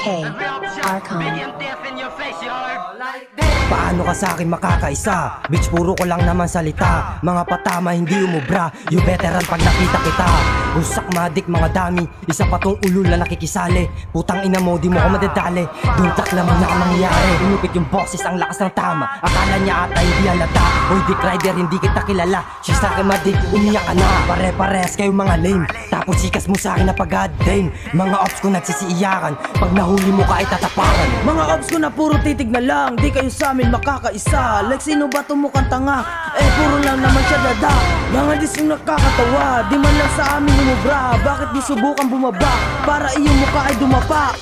K. Archon. Paano ka sa akin makakaisa? Bitch, puro ko lang naman salita. Mga patama, hindi umubra. You veteran pag nakita kita. Rusak madik, mga dami. Isa pa tong ulul na nakikisali. Putang ina mo, di mo ko madadali. Duntak naman na nangyari. Inupit yung boses, ang lakas ng tama. Akala niya ata hindi halata. Hoy, Dick Rider, hindi kita kilala. Siya sa akin madik, umiyak ka na. Pare-pares kayo mga lame. Tapos sikas mo sa akin na pag-goddamn. Mga ops ko nagsisiiyakan. Pag nahuli mo ka ay tatapakan. Mga ops ko na puro titig na lang. Di kayo sa amin makakaisa. Like sino ba mukhang tanga? Eh puro lang naman siya dada. Mga dis yung nakakatawa. Di man lang sa amin umubra. Bakit di subukan bumaba? Para iyong mukha ay dumapa.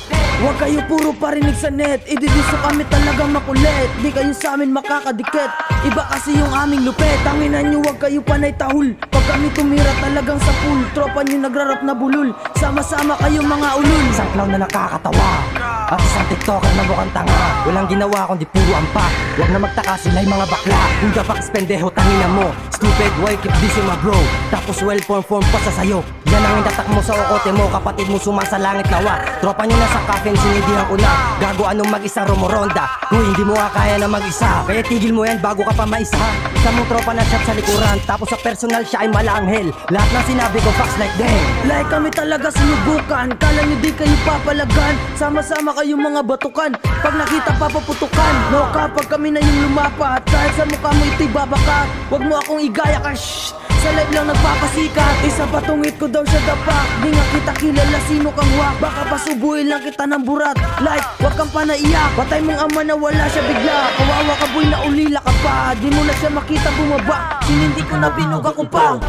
Huwag kayo puro parinig sa net. Ididiso kami talagang makulit. Di kayo sa amin makakadikit. Iba kasi yung aming lupet. Tanginan nyo huwag kayo panay tahul. Pag kami tumira talagang sa pool. Tropa nyo nagrarap na bulul. Sama-sama kayong mga ulul. Isang clown na nakakatawa at isang tiktoker na mukhang tanga. Walang ginawa kundi puro ampa. Huwag na magtaka sila'y mga bakla. Kung gapaks pendeho tangina mo. Stupid, why keep dissing my bro? Tapos well-form pa sa sayo. Yan ang indatak mo sa okote mo. Kapatid mo sumasalangit nawa. Tropa nyo nasa cafe, sinidihan ko na. Gago anong mag-isa rumoronda. Uy, hindi mo kaya na mag-isa. Kaya tigil mo yan bago ka pa maisa. Isa mong tropa na shot sa likuran. Tapos sa personal siya ay malanghel. Lahat ng sinabi ko facts like damn. Like kami talaga sinubukan. Kala nyo di kayo papalagan. Sama-sama kayong mga batukan. Pag nakita papaputukan. No kapag kami na yung lumapat. Kahit sa mukha mo ito'y babaka. Huwag mo akong igaya ka. Shhh! Sa live lang nagpapasikat. Isa patungit ko daw siya dapak. Di nga kita kilala sino kang wak. Baka pasubuhin lang kita ng burat. Like, wag kang panaiyak. Patay mong ama na wala siya bigla. Kawawa ka boy na ulila ka pa. Di mo na siya makita bumaba. Sinindi ko na binuga ko pa.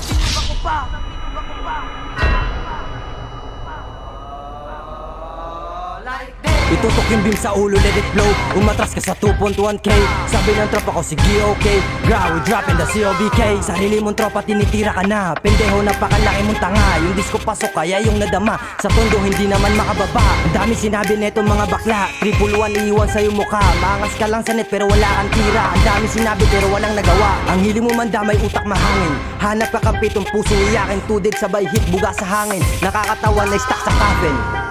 Itutok yung beam sa ulo, let it blow. Umatras ka sa 2.1k. Sabi ng tropa ko, sige okay. Gra, we dropping the COBK. Sarili mong tropa, tinitira ka na. Pendeho, napakalaki mong tanga. Yung disco pasok, kaya yung nadama. Sa tondo, hindi naman makababa. Ang dami sinabi neto mga bakla. 311 iiwan sa iyong mukha. Maangas ka lang sa net, pero wala kang tira. Ang dami sinabi, pero walang nagawa. Ang hili mo man damay, utak mahangin. Hanap ka kapitong puso iyakin. 2 dead sabay hit, buga sa hangin. Nakakatawa na stuck sa coffin.